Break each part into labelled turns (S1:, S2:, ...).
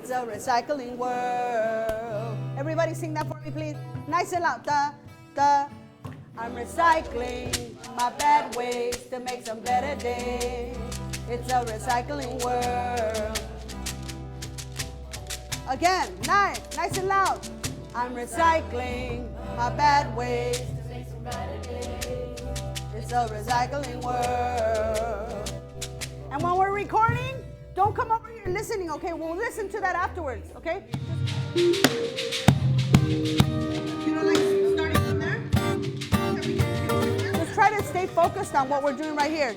S1: It's a recycling world. Everybody sing that for me, please. Nice and loud. Da, da. I'm recycling my bad ways to make some better days. It's a recycling world. Again, nice and loud. I'm recycling my bad ways to make some better days. It's a recycling world. And when we're recording, don't come over here listening, okay? We'll listen to that afterwards, okay? You don't like starting from there? Just try to stay focused on what we're doing right here.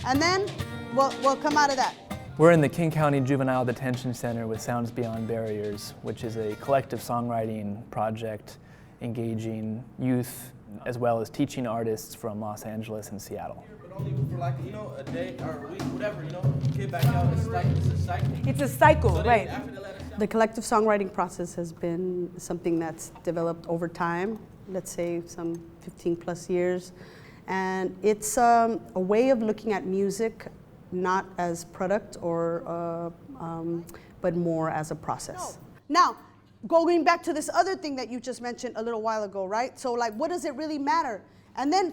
S1: And then we'll come out of that.
S2: We're in the King County Juvenile Detention Center with Sounds Beyond Barriers, which is a collective songwriting project engaging youth as well as teaching artists from Los Angeles and Seattle.
S3: But only for like, a day or a week, whatever, get back out. It's a cycle.
S4: It's a cycle, so right.
S1: The collective songwriting process has been something that's developed over time, let's say some 15 plus years. And it's a way of looking at music not as product or, but more as a process. Now, going back to this other thing that you just mentioned a little while ago, right? So like, what does it really matter? And then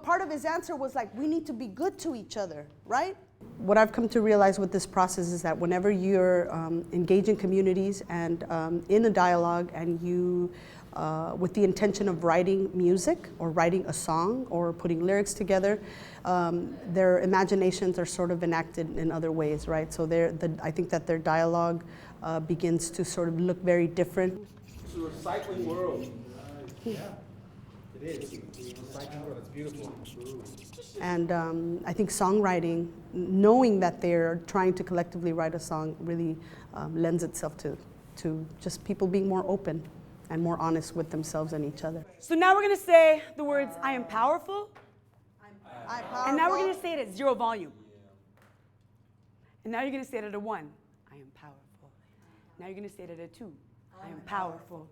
S1: part of his answer was like, we need to be good to each other, right? What I've come to realize with this process is that whenever you're engaging communities and in a dialogue and you, with the intention of writing music or writing a song or putting lyrics together, their imaginations are sort of enacted in other ways, right? So I think that their dialogue begins to sort of look very different.
S3: It's a recycling world. Yeah, it is. It's a recycling world. It's beautiful.
S1: And I think songwriting, knowing that they're trying to collectively write a song, really lends itself to just people being more open and more honest with themselves and each other.
S4: So now we're going to say the words, I am powerful.
S1: I'm powerful.
S4: And now we're going to say it at 0 volume. And now you're going to say it at a 1. I am powerful. Now you're going to say it at a 2. I am powerful.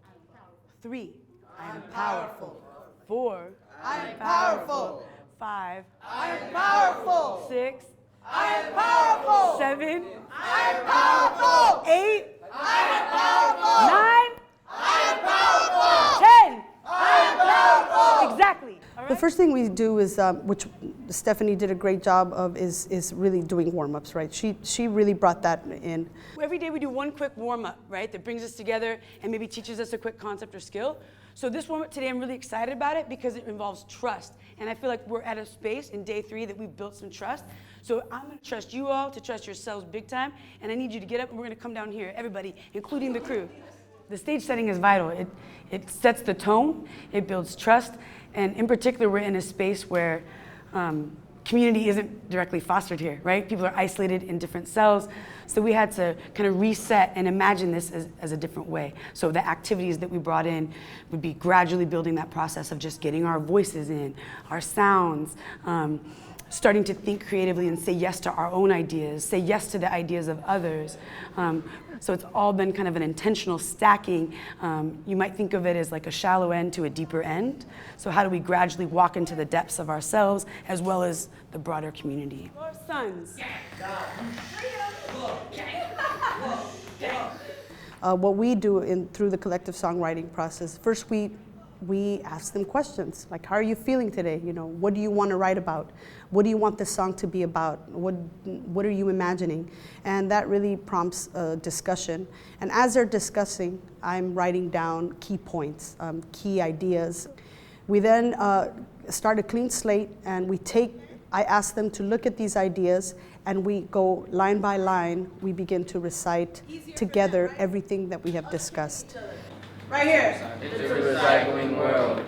S4: 3. I am powerful. 4.
S1: I am powerful.
S4: 5.
S1: I am powerful.
S4: 6.
S1: I am powerful.
S4: 7.
S1: I am powerful.
S4: 8.
S1: I am powerful.
S4: 9.
S1: I am powerful.
S4: 10.
S1: I am powerful.
S4: Exactly. All right?
S1: The first thing we do is, which Stephany did a great job of, is really doing warm-ups, right? She really brought that in.
S4: Every day we do one quick warm-up, right, that brings us together and maybe teaches us a quick concept or skill. So this warm-up today, I'm really excited about it because it involves trust. And I feel like we're at a space in day 3 that we've built some trust. So I'm gonna trust you all to trust yourselves big time. And I need you to get up and we're gonna come down here, everybody, including the crew. The stage setting is vital. It sets the tone, it builds trust. And in particular, we're in a space where community isn't directly fostered here, right? People are isolated in different cells. So we had to kind of reset and imagine this as a different way. So the activities that we brought in would be gradually building that process of just getting our voices in, our sounds, starting to think creatively and say yes to our own ideas, say yes to the ideas of others. So it's all been kind of an intentional stacking. You might think of it as like a shallow end to a deeper end. So how do we gradually walk into the depths of ourselves as well as the broader community? Your sons.
S1: What we do through the collective songwriting process, first we ask them questions like, how are you feeling today? What do you want to write about? What do you want this song to be about? What are you imagining? And that really prompts a discussion. And as they're discussing, I'm writing down key points, key ideas. We then start a clean slate and I ask them to look at these ideas and we go line by line, we begin to recite together everything that we have discussed. Right here.
S5: It's a recycling world.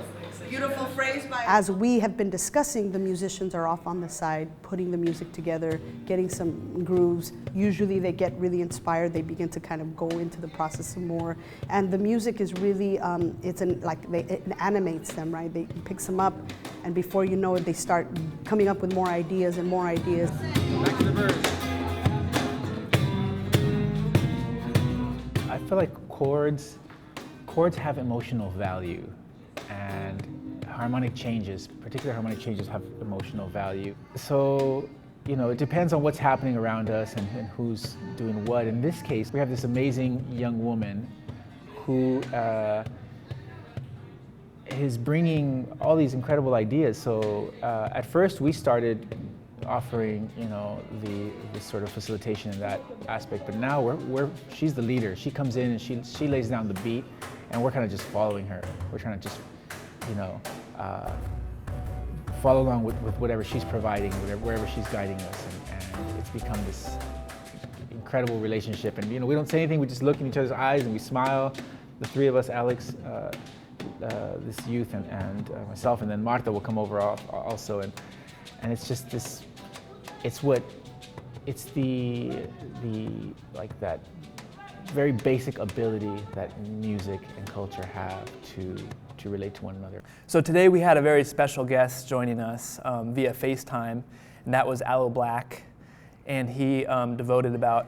S1: Beautiful phrase by... As we have been discussing, the musicians are off on the side, putting the music together, getting some grooves. Usually they get really inspired. They begin to kind of go into the process some more. And the music is really, it animates them, right? It picks them up, and before you know it, they start coming up with more ideas and more ideas.
S3: Back to the verse.
S6: I feel like chords have emotional value, and harmonic changes, particular harmonic changes, have emotional value. So it depends on what's happening around us and who's doing what. In this case, we have this amazing young woman who is bringing all these incredible ideas. So at first we started offering, the sort of facilitation in that aspect, but now she's the leader. She comes in and she lays down the beat, and we're kind of just following her. We're trying to just, follow along with whatever she's providing, wherever she's guiding us, and it's become this incredible relationship. And we don't say anything, we just look in each other's eyes and we smile. The three of us, Alex, this youth, and myself, and then Marta will come over also, and it's just this. It's the like that very basic ability that music and culture have to relate to one another.
S2: So today we had a very special guest joining us via FaceTime, and that was Aloe Blacc. And he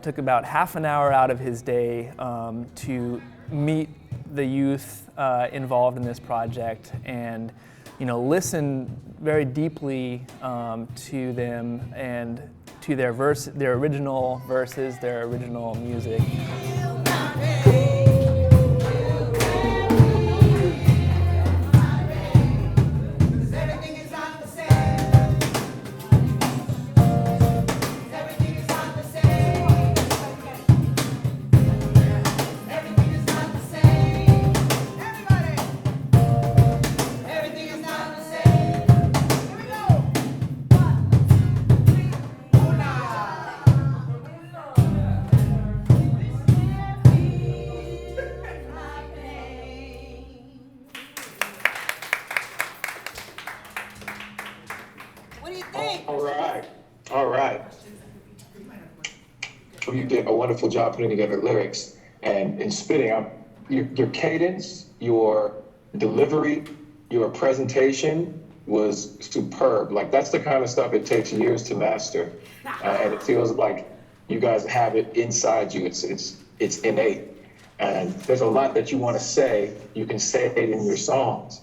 S2: took about half an hour out of his day to meet the youth involved in this project and listen very deeply to them and to their original verses, their original music.
S7: All right. So you did a wonderful job putting together lyrics and spitting out your cadence, your delivery, your presentation was superb. Like, that's the kind of stuff it takes years to master, and it feels like you guys have it inside you. It's innate, and there's a lot that you want to say. You can say it in your songs.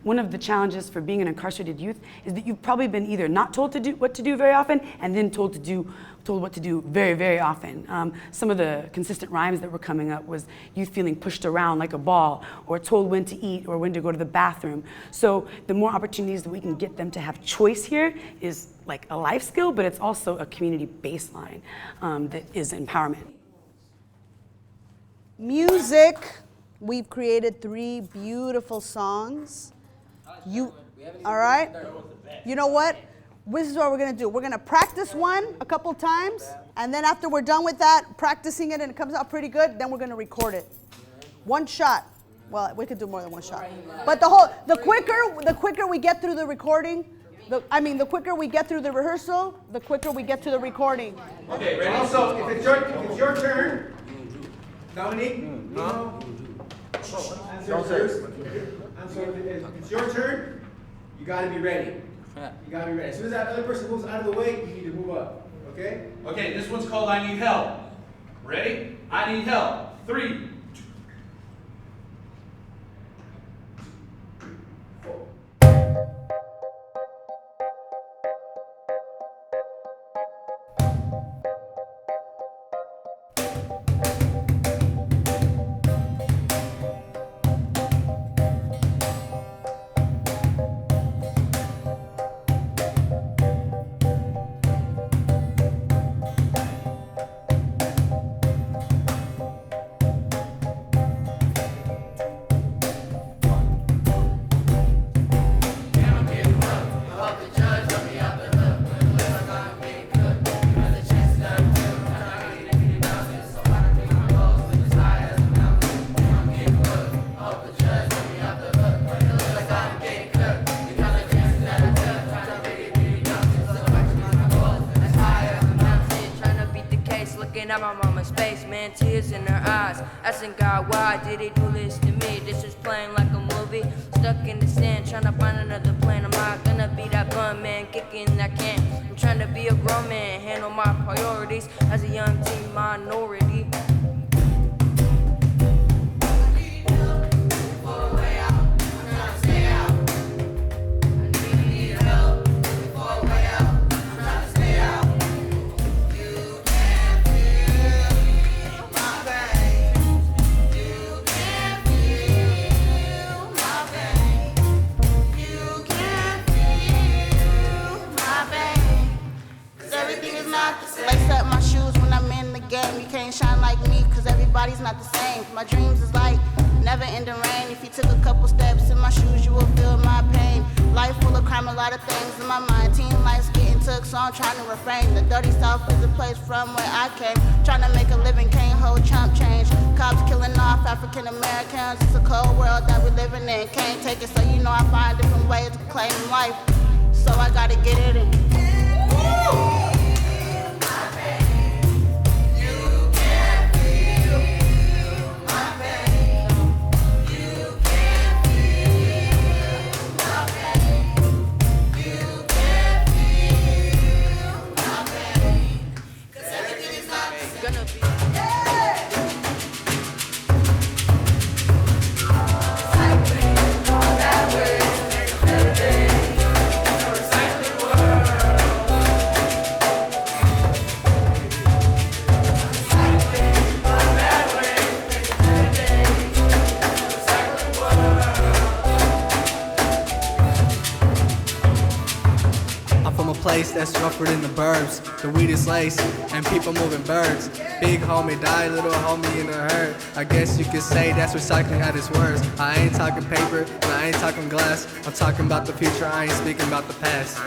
S4: One of the challenges for being an incarcerated youth is that you've probably been either not told what to do very often, and then told what to do very, very often. Some of the consistent rhymes that were coming up was youth feeling pushed around like a ball, or told when to eat or when to go to the bathroom. So the more opportunities that we can get them to have choice here is like a life skill, but it's also a community baseline that is empowerment.
S1: Music, we've created 3 beautiful songs. All right? You know what? This is what we're going to do. We're going to practice one a couple times, and then after we're done with that, practicing it and it comes out pretty good, then we're going to record it. One shot. Well, we could do more than one shot. But the quicker we get through the recording, the quicker we get through the rehearsal, the quicker we get to the recording.
S3: Okay, ready? So if it's your turn, Dominique, no. So if it's your turn, you gotta be ready. You gotta be ready. As soon as that other person moves out of the way, you need to move up. Okay? Okay, this one's called I Need Help. Ready? I need help. 3, 2, 4.
S8: At my mama's face, man, tears in her eyes. Asking God, why did he do this to me? This is playing like a movie. Stuck in the sand, trying to find another plan. I'm not gonna be that bum man, kicking that can. I'm trying to be a grown man, handle my priorities as a young teen minority.
S9: body's not the same. My dreams is like never-ending rain. If you took a couple steps in my shoes, you will feel my pain. Life full of crime, a lot of things in my mind. Teen life's getting took, so I'm trying to refrain. The dirty south is the place from where I came. Trying to make a living, can't hold chump change. Cops killing off African Americans. It's a cold world that we're living in. Can't take it, so you know I find different ways to claim life. So I gotta get it in.
S10: That's rougher than the burbs. The weed is laced and people moving birds. Big homie died, little homie in a hurt. I guess you could say that's recycling at its worst. I ain't talking paper and I ain't talking glass. I'm talking about the future, I ain't speaking about the past.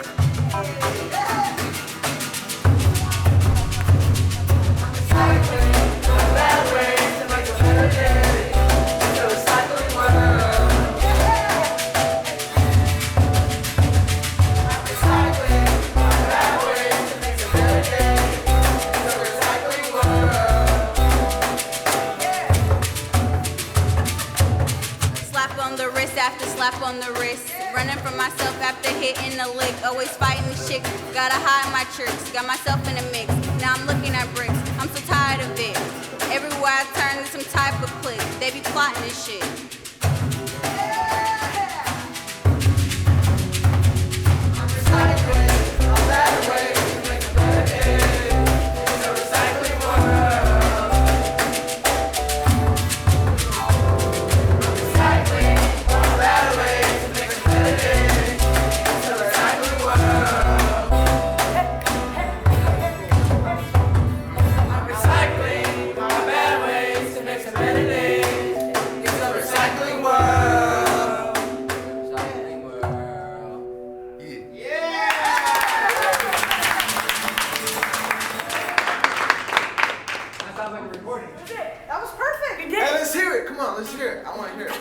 S9: Slap on the wrist, running from myself after hitting the lick, always fighting the shit, gotta hide my tricks, got myself in a mix, now I'm looking at bricks, I'm so tired of it, everywhere I turn there's some type of click, they be plotting this shit.
S3: That was perfect. Hey, let's hear it. Come on, let's hear it. I want to hear it.